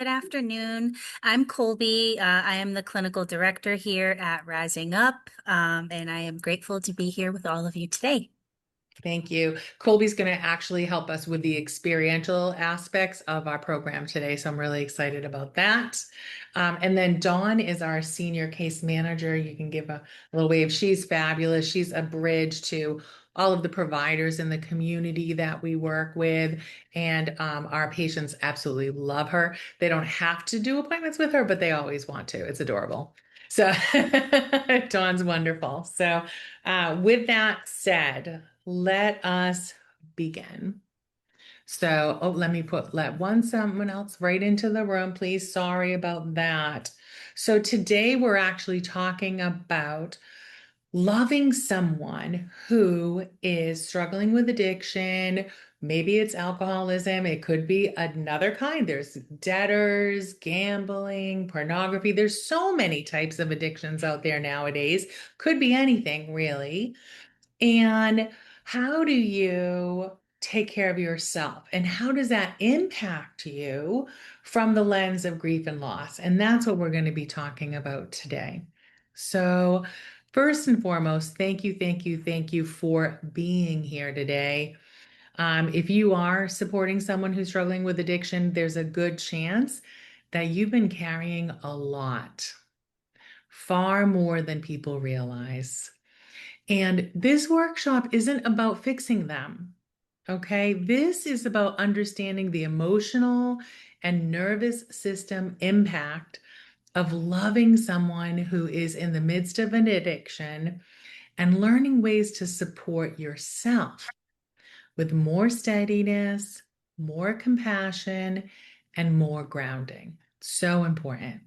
Good afternoon. I'm Kolby. I am the clinical director here at Rising Up, and I am grateful to be here with all of you today. Thank you. Colby's going to actually help us with the experiential aspects of our program today, so I'm really excited about that. And then Dawn is our senior case manager. You can give a little wave. She's fabulous. She's a bridge to all of the providers in the community that we work with, and our patients absolutely love her. They don't have to do appointments with her, but they always want to. It's adorable. So Dawn's wonderful. So with that said, let us begin. So, let someone else right into the room, please. Sorry about that. So today we're actually talking about loving someone who is struggling with addiction. Maybe it's alcoholism. It could be another kind. There's debtors, gambling, pornography. There's so many types of addictions out there nowadays. Could be anything, really. And how do you take care of yourself? And how does that impact you from the lens of grief and loss? And that's what we're going to be talking about today. So, first and foremost, thank you, thank you, thank you for being here today. If you are supporting someone who's struggling with addiction, there's a good chance that you've been carrying a lot, far more than people realize. And this workshop isn't about fixing them. Okay. This is about understanding the emotional and nervous system impact of loving someone who is in the midst of an addiction and learning ways to support yourself with more steadiness, more compassion, and more grounding. So important.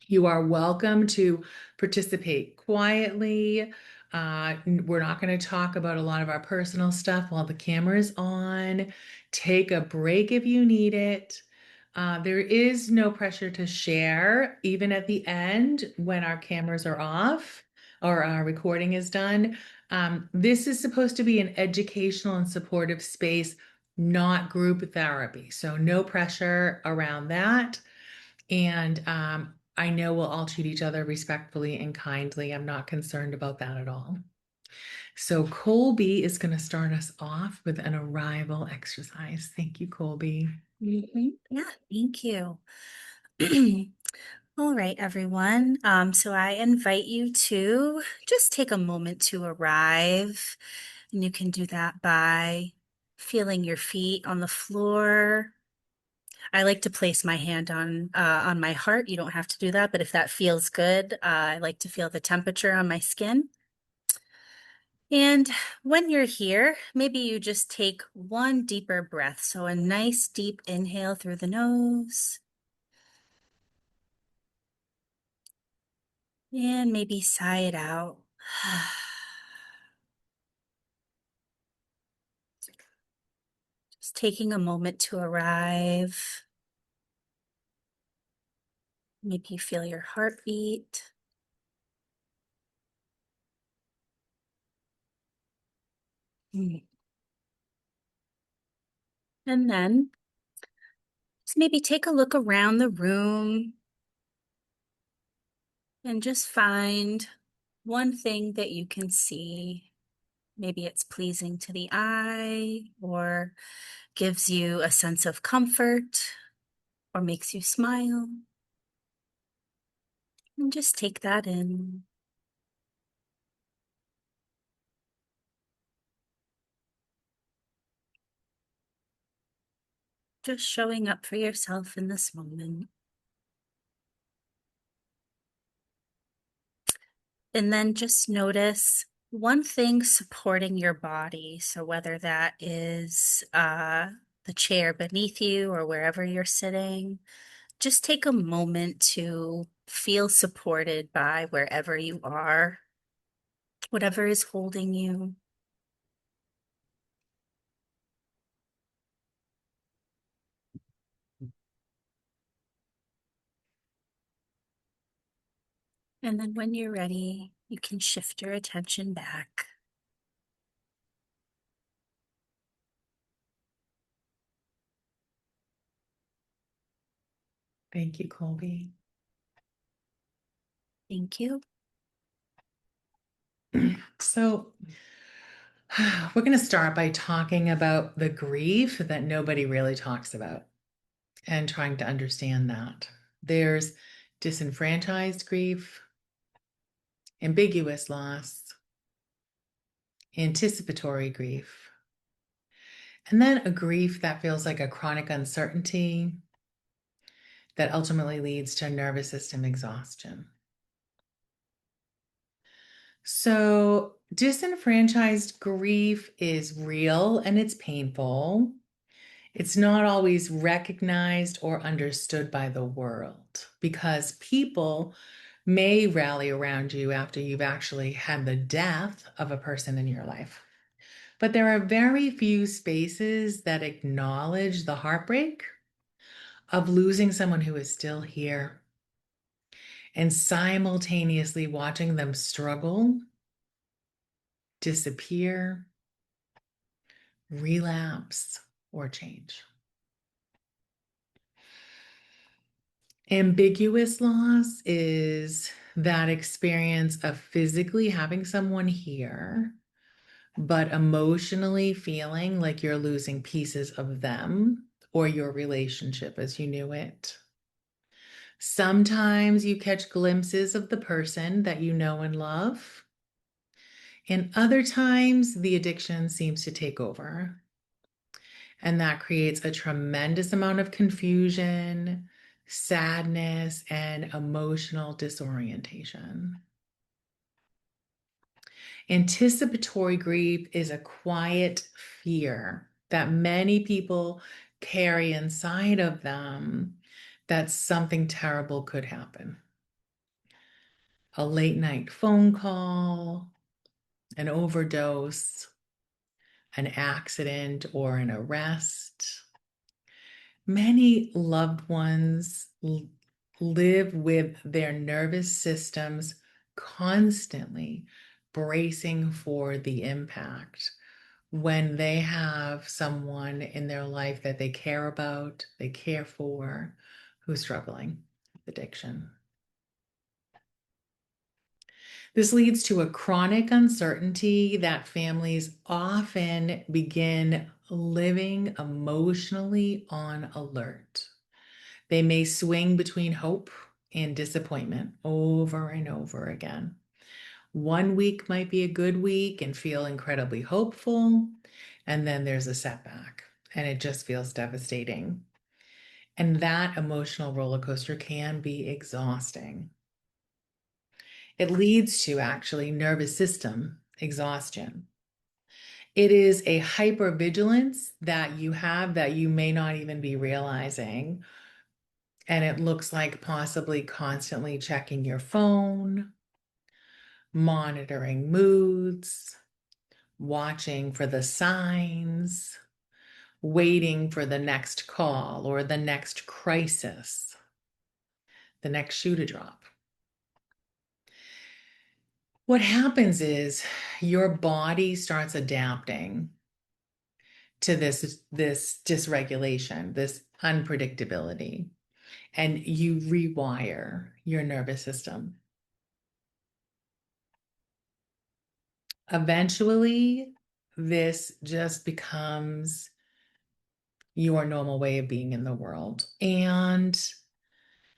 You are welcome to participate quietly. We're not going to talk about a lot of our personal stuff while the camera is on. Take a break if you need it. There is no pressure to share, even at the end when our cameras are off or our recording is done. This is supposed to be an educational and supportive space, not group therapy. So, no pressure around that. And I know we'll all treat each other respectfully and kindly. I'm not concerned about that at all. So Kolby is going to start us off with an arrival exercise. Thank you, Kolby. Yeah, thank you. All right, everyone. So I invite you to just take a moment to arrive, and you can do that by feeling your feet on the floor. I like to place my hand on my heart. You don't have to do that, but if that feels good, I like to feel the temperature on my skin. And when you're here, maybe you just take one deeper breath. So a nice deep inhale through the nose, and maybe sigh it out. Just taking a moment to arrive. Maybe you feel your heartbeat. Mm. And then just maybe take a look around the room and just find one thing that you can see. Maybe it's pleasing to the eye or gives you a sense of comfort or makes you smile. And just take that in. Just showing up for yourself in this moment. And then just notice one thing supporting your body. So whether that is the chair beneath you or wherever you're sitting, just take a moment to feel supported by wherever you are, whatever is holding you. And then when you're ready, you can shift your attention back. Thank you, Kolby. Thank you. So, we're going to start by talking about the grief that nobody really talks about and trying to understand that. There's disenfranchised grief, ambiguous loss, anticipatory grief, and then a grief that feels like a chronic uncertainty that ultimately leads to nervous system exhaustion. So, disenfranchised grief is real and it's painful. It's not always recognized or understood by the world because people may rally around you after you've actually had the death of a person in your life. But there are very few spaces that acknowledge the heartbreak of losing someone who is still here and simultaneously watching them struggle, disappear, relapse, or change. Ambiguous loss is that experience of physically having someone here, but emotionally feeling like you're losing pieces of them or your relationship as you knew it. Sometimes you catch glimpses of the person that you know and love, and other times the addiction seems to take over. And that creates a tremendous amount of confusion, sadness, and emotional disorientation. Anticipatory grief is a quiet fear that many people carry inside of them that something terrible could happen. A late night phone call, an overdose, an accident, or an arrest. Many loved ones live with their nervous systems constantly bracing for the impact when they have someone in their life that they care about, they care for, who's struggling with addiction. This leads to a chronic uncertainty that families often begin living emotionally on alert. They may swing between hope and disappointment over and over again. One week might be a good week and feel incredibly hopeful, and then there's a setback, and it just feels devastating. And that emotional roller coaster can be exhausting. It leads to actually nervous system exhaustion. It is a hypervigilance that you have that you may not even be realizing. And it looks like possibly constantly checking your phone, monitoring moods, watching for the signs, waiting for the next call or the next crisis, the next shoe to drop. What happens is your body starts adapting to this dysregulation, this unpredictability, and you rewire your nervous system. Eventually, this just becomes your normal way of being in the world. And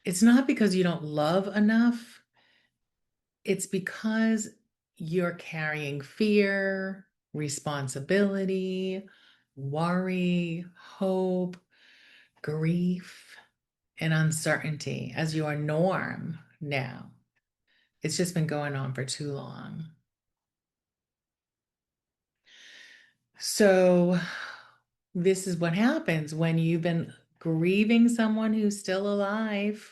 it's not because you don't love enough, it's because you're carrying fear, responsibility, worry, hope, grief, and uncertainty as your norm now. It's just been going on for too long. So, this is what happens when you've been grieving someone who's still alive,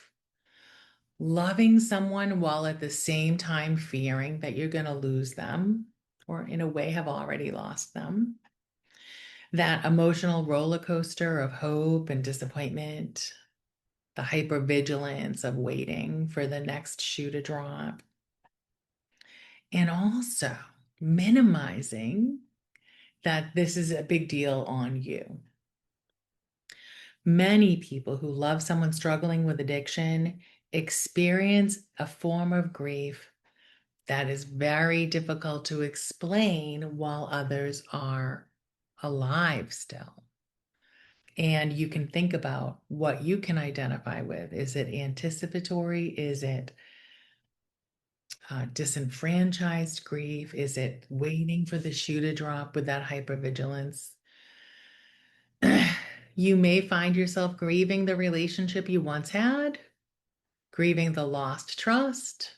loving someone while at the same time fearing that you're going to lose them, or in a way have already lost them. That emotional roller coaster of hope and disappointment, the hypervigilance of waiting for the next shoe to drop, and also minimizing that this is a big deal on you. Many people who love someone struggling with addiction experience a form of grief that is very difficult to explain while others are alive still. And you can think about what you can identify with. Is it anticipatory? Is it disenfranchised grief? Is it waiting for the shoe to drop with that hypervigilance? You may find yourself grieving the relationship you once had, grieving the lost trust,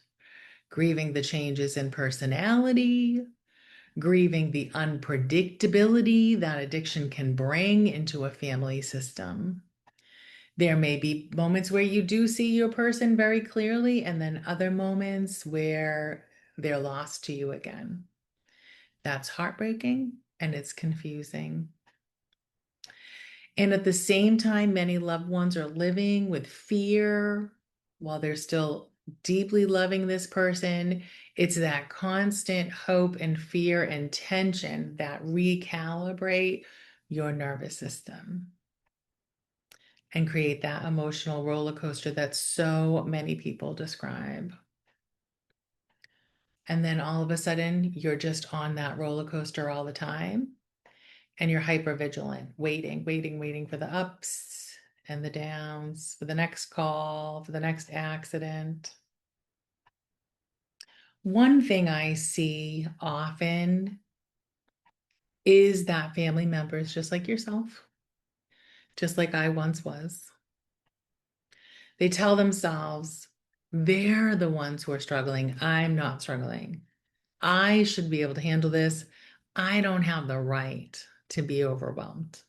grieving the changes in personality, grieving the unpredictability that addiction can bring into a family system. There may be moments where you do see your person very clearly, and then other moments where they're lost to you again. That's heartbreaking and it's confusing. And at the same time, many loved ones are living with fear while they're still deeply loving this person. It's that constant hope and fear and tension that recalibrate your nervous system and create that emotional roller coaster that so many people describe. And then all of a sudden, you're just on that roller coaster all the time, and you're hyper vigilant, waiting for the ups and the downs, for the next call, for the next accident. One thing I see often is that family members, just like yourself, just like I once was, they tell themselves they're the ones who are struggling. I'm not struggling. I should be able to handle this. I don't have the right to be overwhelmed.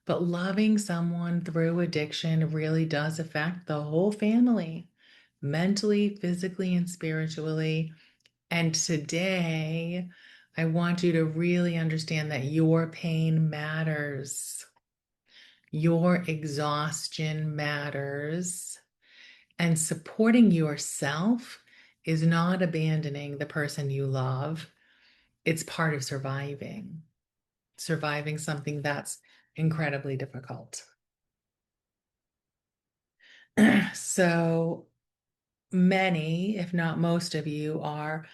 But loving someone through addiction really does affect the whole family, mentally, physically, and spiritually. And today, I want you to really understand that your pain matters. Your exhaustion matters. And supporting yourself is not abandoning the person you love. It's part of surviving something that's incredibly difficult. So many, if not most of you, are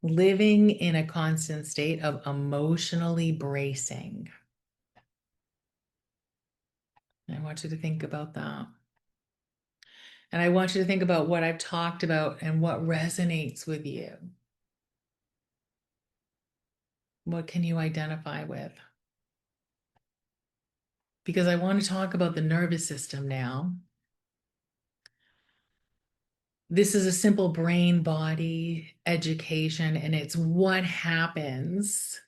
living in a constant state of emotionally bracing. I want you to think about that. And I want you to think about what I've talked about and what resonates with you. What can you identify with? Because I want to talk about the nervous system now. This is a simple brain body education, and it's what happens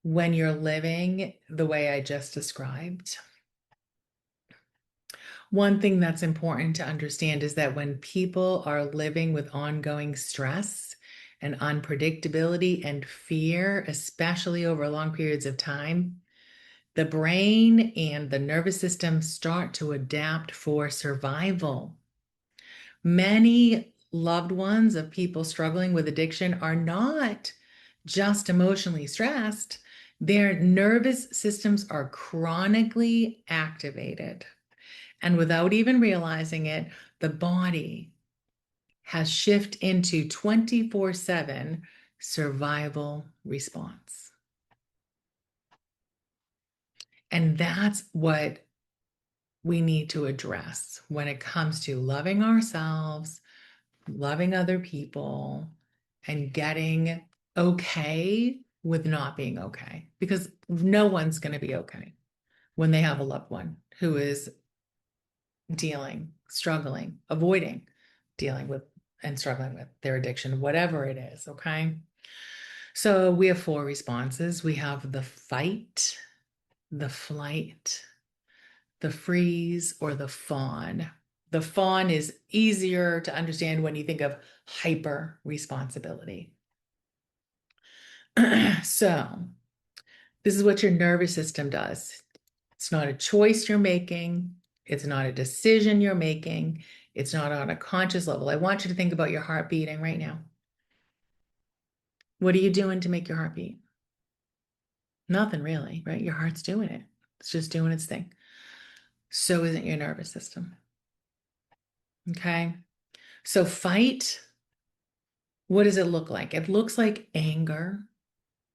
when you're living the way I just described. One thing that's important to understand is that when people are living with ongoing stress and unpredictability and fear, especially over long periods of time, the brain and the nervous system start to adapt for survival. Many loved ones of people struggling with addiction are not just emotionally stressed, their nervous systems are chronically activated. And without even realizing it, the body has shifted into 24/7 survival response. And that's what we need to address when it comes to loving ourselves, loving other people, and getting okay with not being okay. Because no one's going to be okay when they have a loved one who is dealing, struggling, avoiding dealing with and struggling with their addiction, whatever it is. Okay. So we have four responses. We have the fight, the flight, the freeze, or the fawn. The fawn is easier to understand when you think of hyper responsibility. So this is what your nervous system does. It's not a choice you're making. It's not a decision you're making. It's not on a conscious level. I want you to think about your heart beating right now. What are you doing to make your heart beat? Nothing really, right? Your heart's doing it. It's just doing its thing. So isn't your nervous system. Okay. So fight, what does it look like? It looks like anger,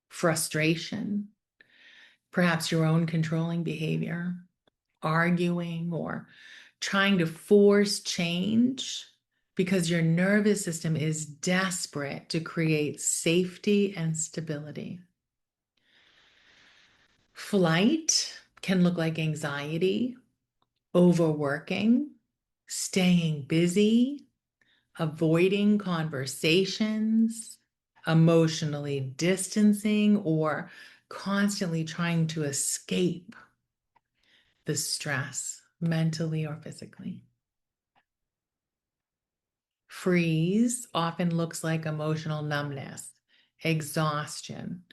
frustration, perhaps your own controlling behavior, arguing, or trying to force change because your nervous system is desperate to create safety and stability. Flight can look like anxiety, overworking, staying busy, avoiding conversations, emotionally distancing, or constantly trying to escape the stress, mentally or physically. Freeze often looks like emotional numbness, exhaustion,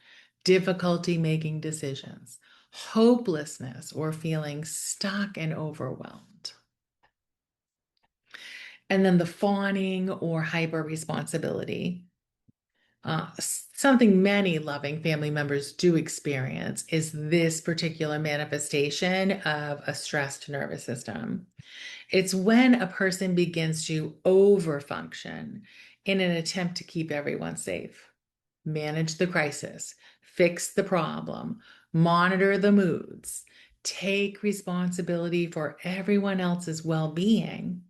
difficulty making decisions, hopelessness, or feeling stuck and overwhelmed. And then the fawning or hyper responsibility. Something many loving family members do experience is this particular manifestation of a stressed nervous system. It's when a person begins to overfunction in an attempt to keep everyone safe, manage the crisis, fix the problem, monitor the moods, take responsibility for everyone else's well being,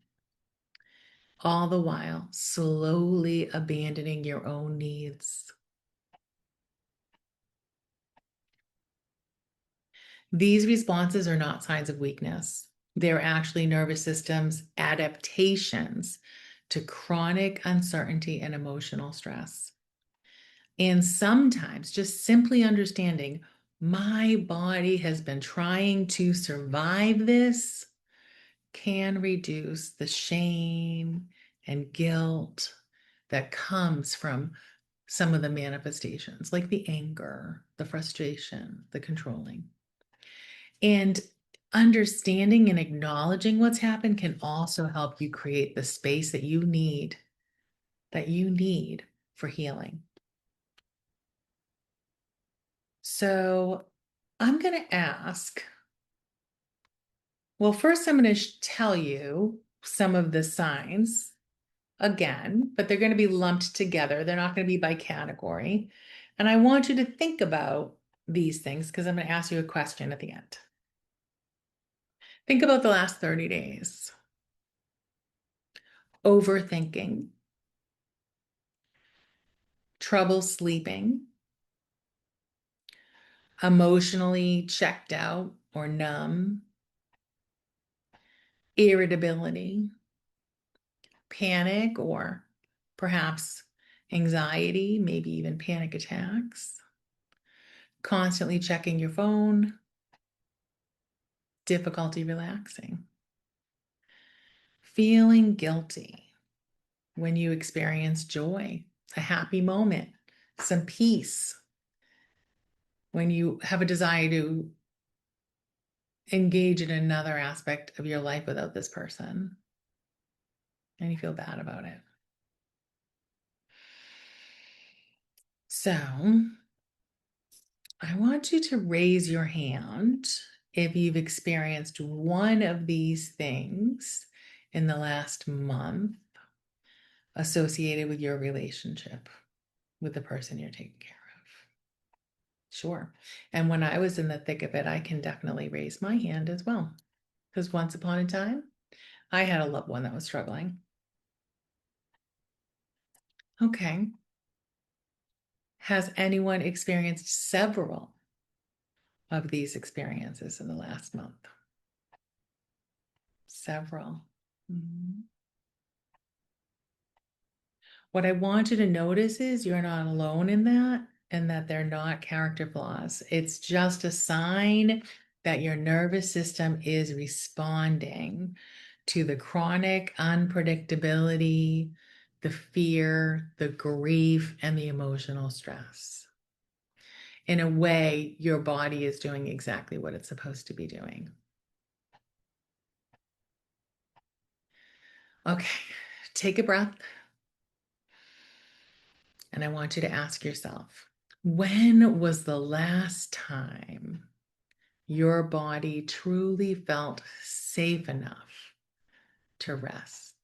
all the while slowly abandoning your own needs. These responses are not signs of weakness. They're actually nervous system's adaptations to chronic uncertainty and emotional stress. And sometimes just simply understanding my body has been trying to survive this can reduce the shame and guilt that comes from some of the manifestations, like the anger, the frustration, the controlling. And understanding and acknowledging what's happened can also help you create the space that you need for healing. So I'm going to ask, well, first I'm going to tell you some of the signs again, but they're going to be lumped together. They're not going to be by category. And I want you to think about these things because I'm going to ask you a question at the end. Think about the last 30 days. Overthinking, trouble sleeping, emotionally checked out or numb, irritability, panic, or perhaps anxiety, maybe even panic attacks, constantly checking your phone, difficulty relaxing, feeling guilty when you experience joy, a happy moment, some peace, when you have a desire to engage in another aspect of your life without this person and you feel bad about it. So I want you to raise your hand if you've experienced one of these things in the last month associated with your relationship with the person you're taking care of. Sure. And when I was in the thick of it, I can definitely raise my hand as well. Because once upon a time, I had a loved one that was struggling. Okay. Has anyone experienced several of these experiences in the last month? Several. Mhm. What I want you to notice is you're not alone in that and that they're not character flaws. It's just a sign that your nervous system is responding to the chronic unpredictability, the fear, the grief, and the emotional stress. In a way, your body is doing exactly what it's supposed to be doing. Okay, take a breath. And I want you to ask yourself, when was the last time your body truly felt safe enough to rest,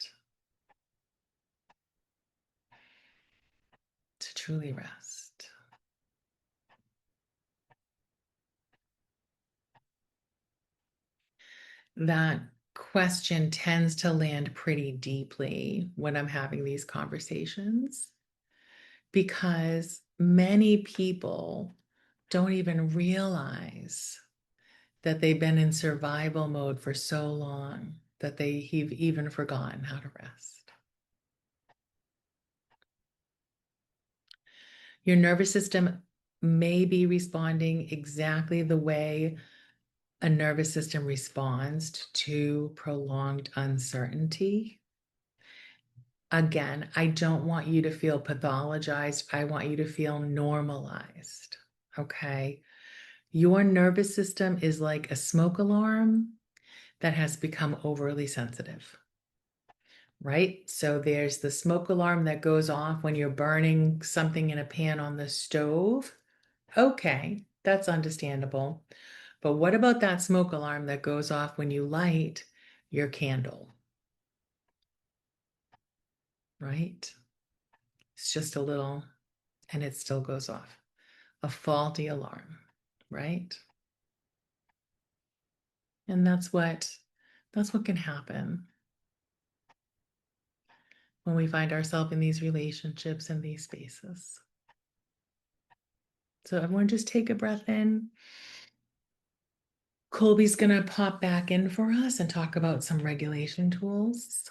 to truly rest. That question tends to land pretty deeply when I'm having these conversations because many people don't even realize that they've been in survival mode for so long that they've even forgotten how to rest. Your nervous system may be responding exactly the way a nervous system responds to prolonged uncertainty. Again, I don't want you to feel pathologized. I want you to feel normalized. Okay. Your nervous system is like a smoke alarm that has become overly sensitive, right? So there's the smoke alarm that goes off when you're burning something in a pan on the stove. Okay, that's understandable. But what about that smoke alarm that goes off when you light your candle, right? It's just a little, and it still goes off. A faulty alarm, right? And that's what can happen when we find ourselves in these relationships and these spaces. So everyone just take a breath in. Kolby's going to pop back in for us and talk about some regulation tools.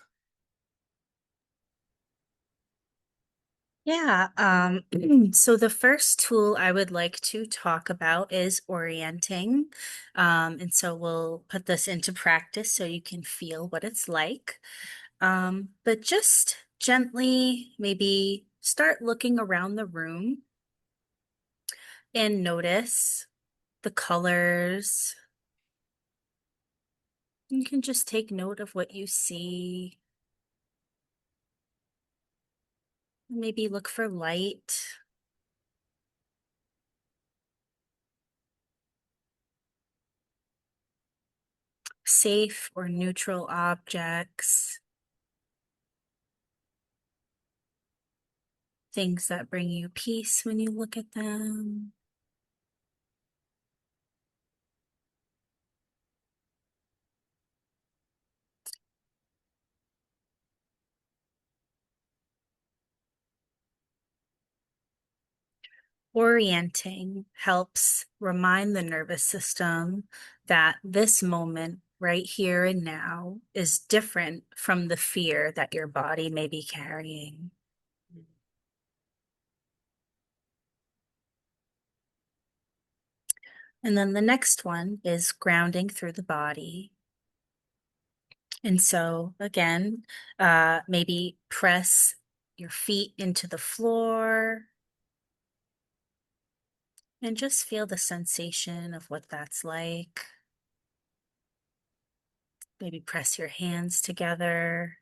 Yeah, so the first tool I would like to talk about is orienting. And so we'll put this into practice so you can feel what it's like. But just gently maybe start looking around the room and notice the colors. You can just take note of what you see. Maybe look for light. Safe or neutral objects, things that bring you peace when you look at them. Orienting helps remind the nervous system that this moment, right here and now, is different from the fear that your body may be carrying. And then the next one is grounding through the body. And so, again, maybe press your feet into the floor and just feel the sensation of what that's like. Maybe press your hands together.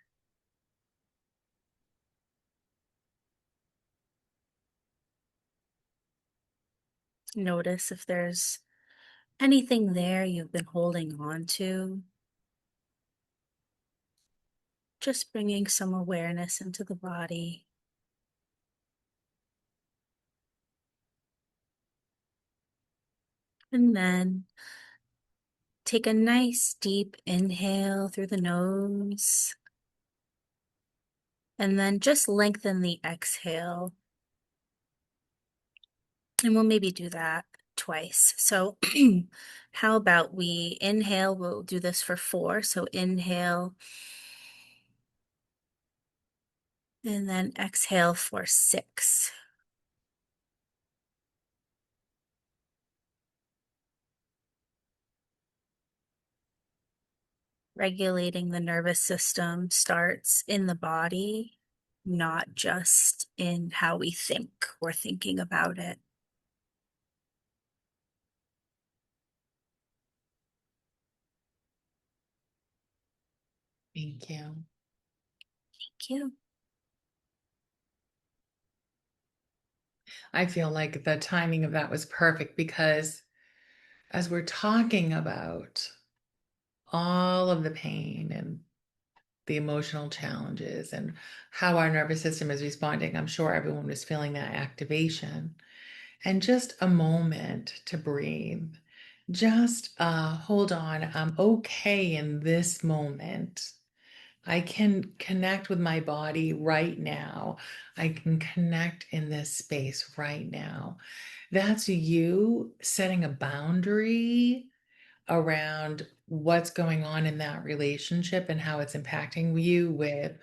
Notice if there's anything there you've been holding on to. Just bringing some awareness into the body. And then take a nice deep inhale through the nose. And then just lengthen the exhale. And we'll maybe do that twice. So how about we inhale? We'll do this for 4. So inhale and then exhale for 6. Regulating the nervous system starts in the body, not just in how we think or thinking about it. Thank you. Thank you. I feel like the timing of that was perfect because as we're talking about all of the pain and the emotional challenges and how our nervous system is responding, I'm sure everyone was feeling that activation. And just a moment to breathe. Just hold on. I'm okay in this moment. I can connect with my body right now. I can connect in this space right now. That's you setting a boundary around what's going on in that relationship and how it's impacting you with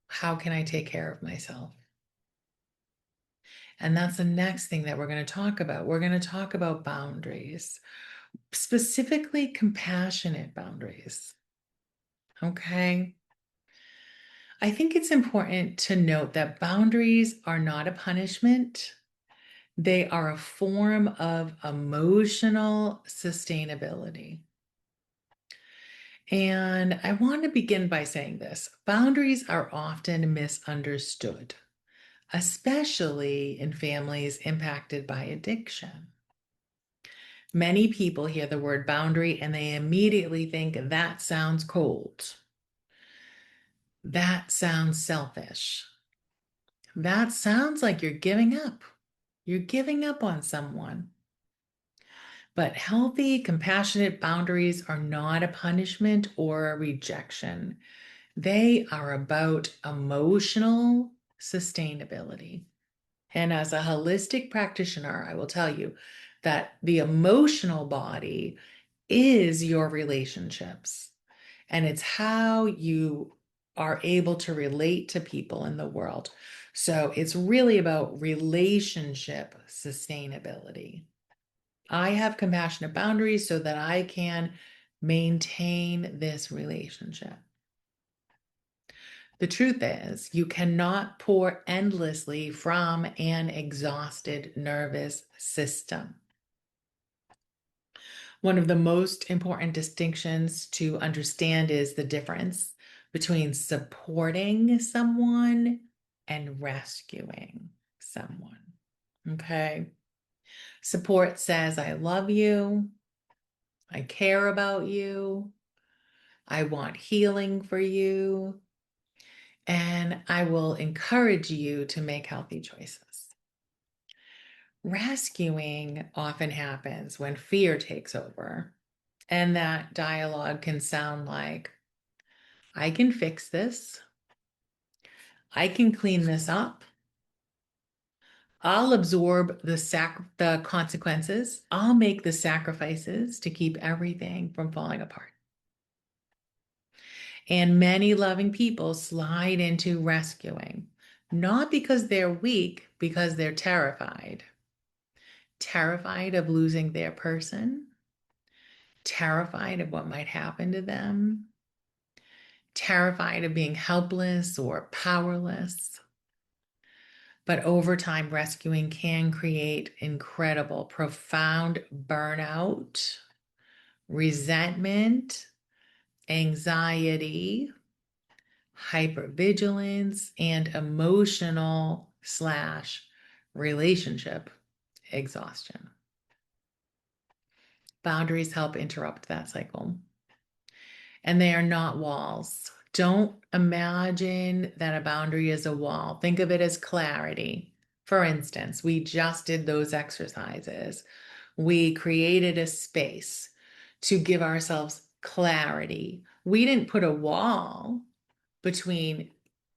how can I take care of myself? And that's the next thing that we're going to talk about. We're going to talk about boundaries, specifically compassionate boundaries. Okay. I think it's important to note that boundaries are not a punishment. They are a form of emotional sustainability. And I want to begin by saying this: boundaries are often misunderstood, especially in families impacted by addiction. Many people hear the word boundary and they immediately think that sounds cold. That sounds selfish. That sounds like you're giving up. You're giving up on someone. But healthy, compassionate boundaries are not a punishment or a rejection. They are about emotional sustainability. And as a holistic practitioner, I will tell you that the emotional body is your relationships. And it's how you are able to relate to people in the world. So it's really about relationship sustainability. I have compassionate boundaries so that I can maintain this relationship. The truth is, you cannot pour endlessly from an exhausted nervous system. One of the most important distinctions to understand is the difference between supporting someone and rescuing someone. Okay. Support says, I love you. I care about you. I want healing for you. And I will encourage you to make healthy choices. Rescuing often happens when fear takes over. And that dialogue can sound like, I can fix this. I can clean this up. I'll absorb the consequences. I'll make the sacrifices to keep everything from falling apart. And many loving people slide into rescuing, not because they're weak, because they're terrified. Terrified of losing their person, terrified of what might happen to them, terrified of being helpless or powerless. But over time, rescuing can create incredible, profound burnout, resentment, anxiety, hypervigilance, and emotional/relationship exhaustion. Boundaries help interrupt that cycle. And they are not walls. Don't imagine that a boundary is a wall. Think of it as clarity. For instance, we just did those exercises. We created a space to give ourselves clarity. We didn't put a wall between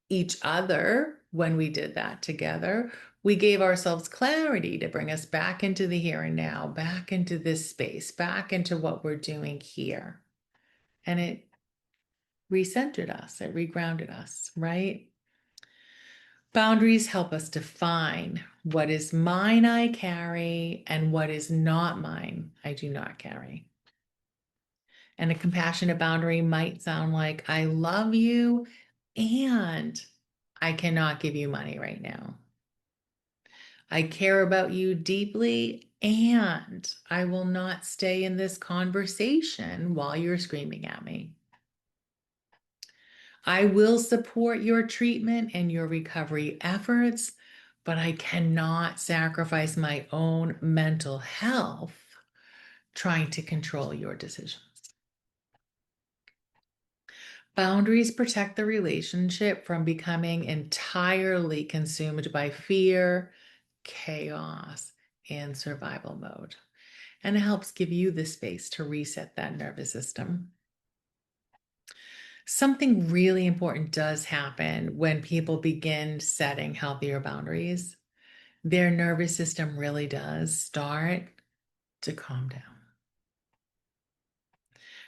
each other when we did that together. We gave ourselves clarity to bring us back into the here and now, back into this space, back into what we're doing here. And it recentered us, it regrounded us, right? Boundaries help us define what is mine I carry and what is not mine I do not carry. And a compassionate boundary might sound like, I love you and I cannot give you money right now. I care about you deeply and I will not stay in this conversation while you're screaming at me. I will support your treatment and your recovery efforts, but I cannot sacrifice my own mental health trying to control your decisions. Boundaries protect the relationship from becoming entirely consumed by fear, chaos, and survival mode. And it helps give you the space to reset that nervous system. Something really important does happen when people begin setting healthier boundaries. Their nervous system really does start to calm down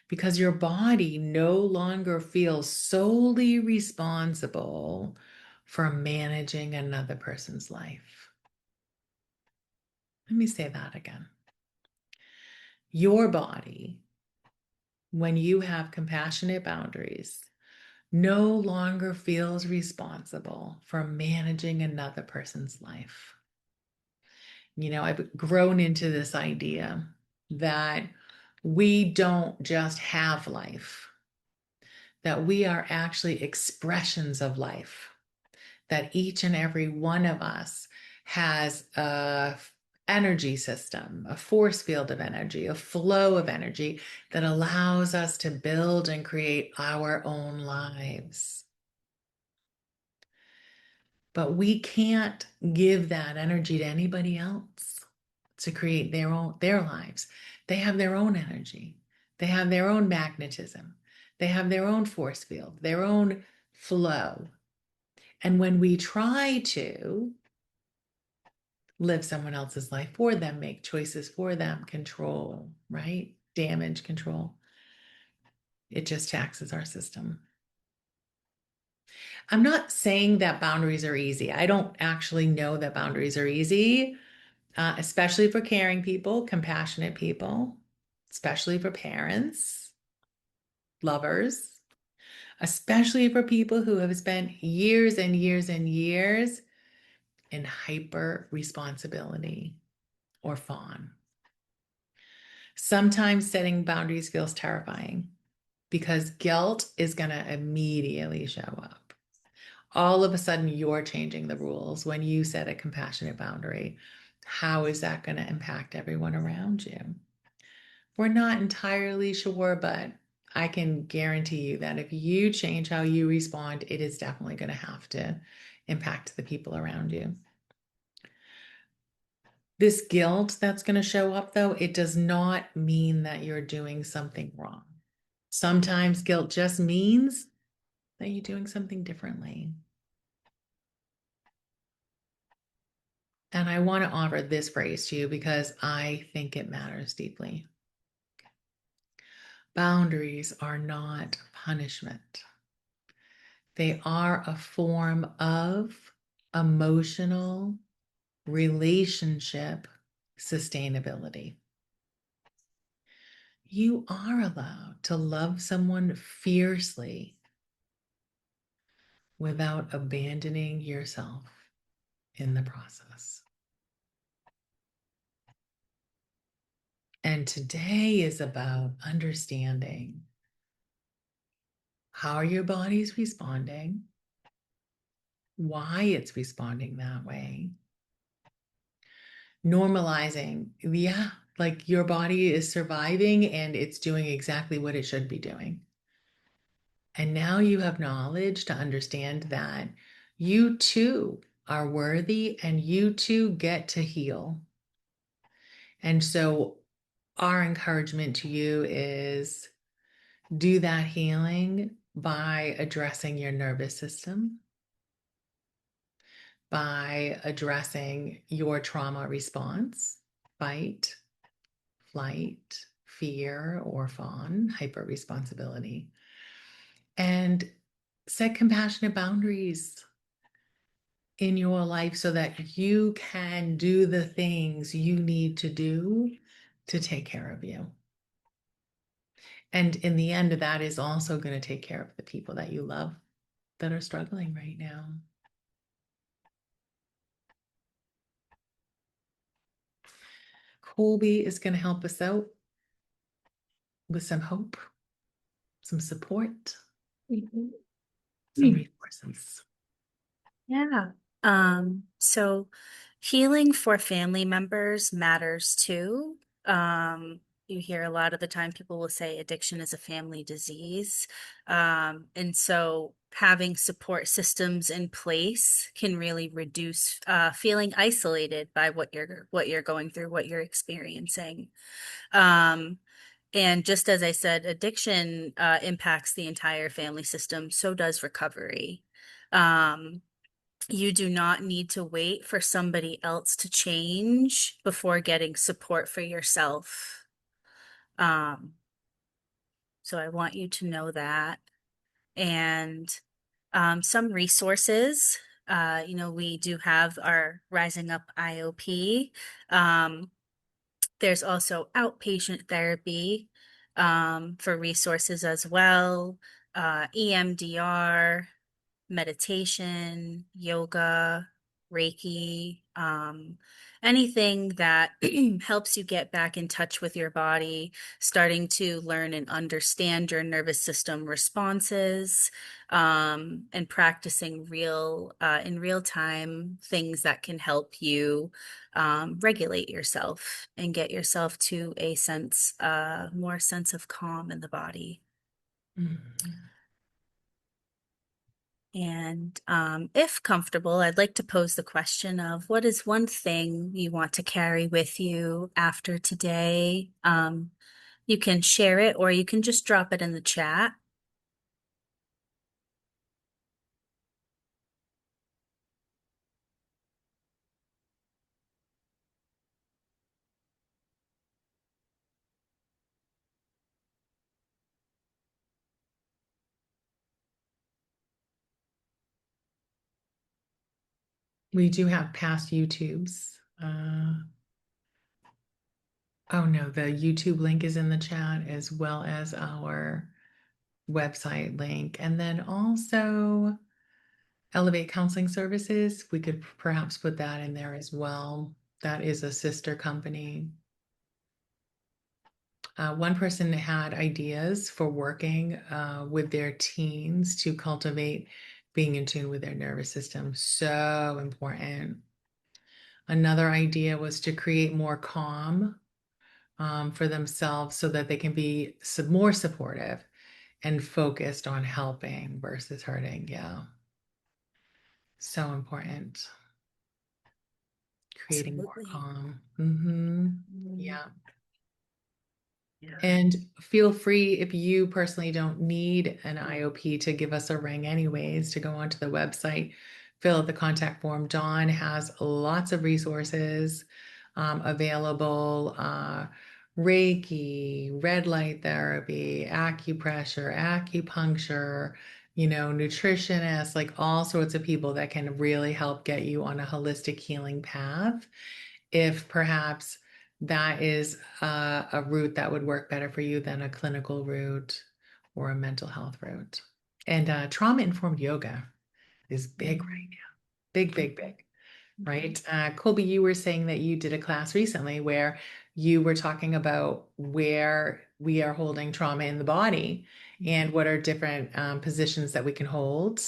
because your body no longer feels solely responsible for managing another person's life. Let me say that again. Your body, when you have compassionate boundaries, no longer feels responsible for managing another person's life. You know, I've grown into this idea that we don't just have life, that we are actually expressions of life, that each and every one of us has a energy system, a force field of energy, a flow of energy that allows us to build and create our own lives. But we can't give that energy to anybody else to create their lives. They have their own energy. They have their own magnetism. They have their own force field, their own flow. And when we try to live someone else's life for them, make choices for them, control, right? Damage control, it just taxes our system. I'm not saying that boundaries are easy. I don't actually know that boundaries are easy, especially for caring people, compassionate people, especially for parents, lovers, especially for people who have spent years and years and years in hyper responsibility or fawn. Sometimes setting boundaries feels terrifying because guilt is going to immediately show up. All of a sudden, you're changing the rules when you set a compassionate boundary. How is that going to impact everyone around you? We're not entirely sure, but I can guarantee you that if you change how you respond, it is definitely going to have to impact the people around you. This guilt that's going to show up, though, it does not mean that you're doing something wrong. Sometimes guilt just means that you're doing something differently. And I want to offer this phrase to you because I think it matters deeply. Boundaries are not punishment. They are a form of emotional relationship sustainability. You are allowed to love someone fiercely without abandoning yourself in the process. And today is about understanding how your body's responding, why it's responding that way, normalizing, yeah, like your body is surviving and it's doing exactly what it should be doing. And now you have knowledge to understand that you too are worthy and you too get to heal. And so our encouragement to you is do that healing by addressing your nervous system, by addressing your trauma response, fight, flight, fear, or fawn, hyperresponsibility, and set compassionate boundaries in your life so that you can do the things you need to do to take care of you. And in the end, that is also going to take care of the people that you love that are struggling right now. Kolby is going to help us out with some hope, some support, Mhm. some resources. Yeah. So healing for family members matters too. you hear a lot of the time people will say addiction is a family disease. And so having support systems in place can really reduce feeling isolated by what you're going through, what you're experiencing. Um, and just as I said, addiction impacts the entire family system. So does recovery. Um, you do not need to wait for somebody else to change before getting support for yourself. Um, so I want you to know that. And some resources, we do have our Rising Up IOP. Um, there's also outpatient therapy for resources as well, EMDR, meditation, yoga, Reiki, anything that helps you get back in touch with your body, starting to learn and understand your nervous system responses, and practicing in real time things that can help you regulate yourself and get yourself to a more sense of calm in the body. Mhm. And if comfortable, I'd like to pose the question of what is one thing you want to carry with you after today? You can share it or you can just drop it in the chat. We do have past YouTubes. Oh no, the YouTube link is in the chat as well as our website link. And then also Elevate Counseling Services. We could perhaps put that in there as well. That is a sister company. One person had ideas for working with their teens to cultivate being in tune with their nervous system. So important. Another idea was to create more calm for themselves so that they can be more supportive and focused on helping versus hurting. Yeah, so important. Creating more Absolutely. calm. Mm, Yeah. yeah. And feel free if you personally don't need an IOP to give us a ring anyways, to go onto the website, fill out the contact form. Dawn has lots of resources available, Reiki, red light therapy, acupressure, acupuncture, nutritionists, like all sorts of people that can really help get you on a holistic healing path. If perhaps that is a route that would work better for you than a clinical route or a mental health route. And trauma-informed yoga is big right Mm, now. Big, big, big, mhm, right? Colby, you were saying that you did a class recently where you were talking about where we are holding trauma in the body and what are different positions that we can hold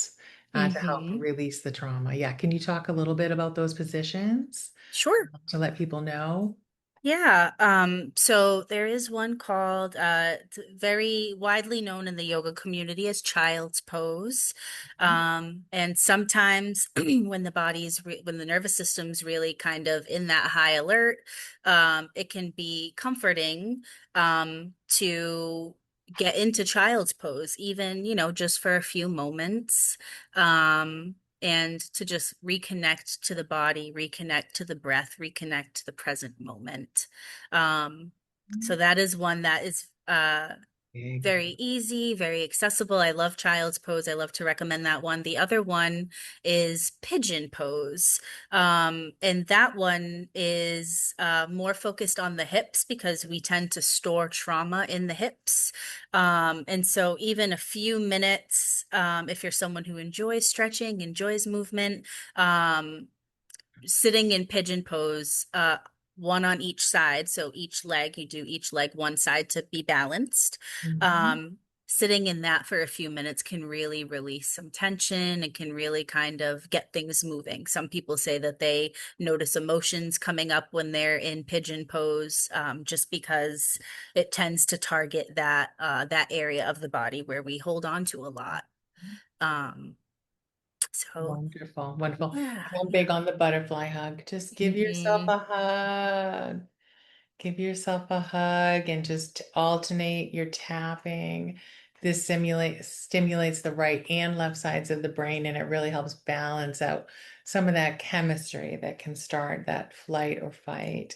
to help mhm. release the trauma. Yeah, can you talk a little bit about those positions Sure. to let people know? Yeah, so there is one called very widely known in the yoga community as child's pose. And sometimes when the nervous system's really kind of in that high alert, it can be comforting to get into child's pose, even, just for a few moments. And to just reconnect to the body, reconnect to the breath, reconnect to the present moment. Um, so that is one that is Big. very easy, very accessible. I love child's pose. I love to recommend that one. The other one is pigeon pose. And that one is more focused on the hips because we tend to store trauma in the hips. And so even a few minutes, if you're someone who enjoys stretching, enjoys movement, um, sitting in pigeon pose, one on each side. So each leg, you do each leg one side to be balanced. Mhm. Um, sitting in that for a few minutes can really release some tension and can really kind of get things moving. Some people say that they notice emotions coming up when they're in pigeon pose, just because it tends to target that area of the body where we hold on to a lot. Um, so Wonderful, wonderful. yeah, I'm yeah. big on the butterfly hug. Just give yourself Hmm. a hug. Give yourself a hug and just alternate your tapping. This stimulates the right and left sides of the brain, and it really helps balance out some of that chemistry that can start that flight or fight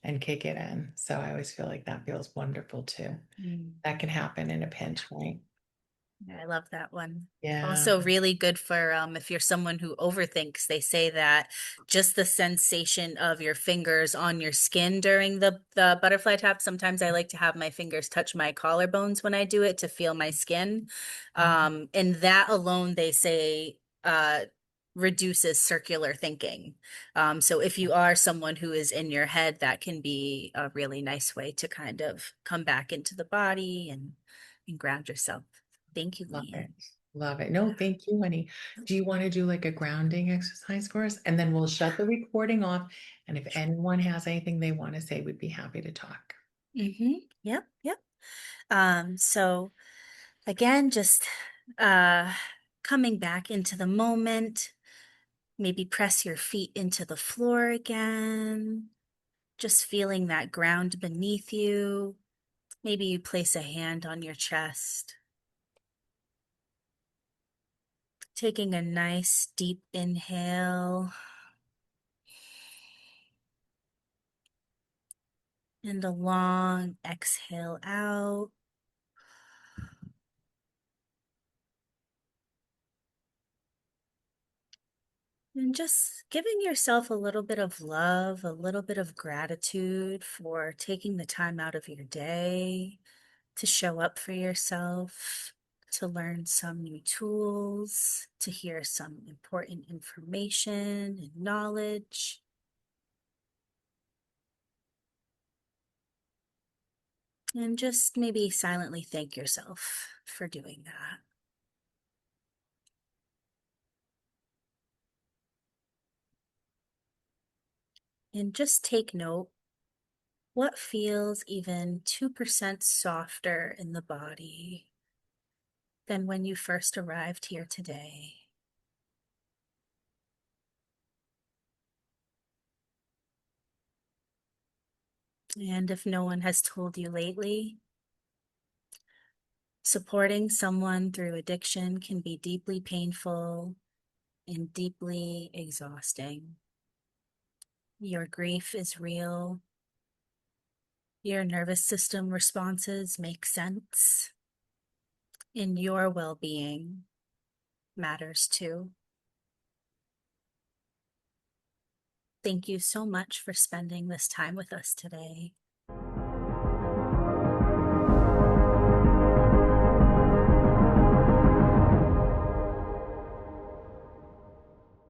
and kick it in. So I always feel like that feels wonderful too. That can happen in a pinch, right? I love that one. Yeah. Also, really good for if you're someone who overthinks. They say that just the sensation of your fingers on your skin during the butterfly tap. Sometimes I like to have my fingers touch my collarbones when I do it to feel my skin. And that alone, they say, reduces circular thinking. So if you are someone who is in your head, that can be a really nice way to kind of come back into the body and ground yourself. Thank you, Love it. Leanne. Love it. No, thank you, honey. Do you want to do like a grounding exercise for us? And then we'll shut the recording off. And if anyone has anything they want to say, we'd be happy to talk. Mm-hmm. Yep, yep. So again, just uh coming back into the moment, maybe press your feet into the floor again, just feeling that ground beneath you. Maybe you place a hand on your chest, taking a nice deep inhale and a long exhale out. And just giving yourself a little bit of love, a little bit of gratitude for taking the time out of your day to show up for yourself, to learn some new tools, to hear some important information and knowledge. And just maybe silently thank yourself for doing that. And just take note what feels even 2% softer in the body than when you first arrived here today. And if no one has told you lately, supporting someone through addiction can be deeply painful and deeply exhausting. Your grief is real. Your nervous system responses make sense. And your well being matters too. Thank you so much for spending this time with us today.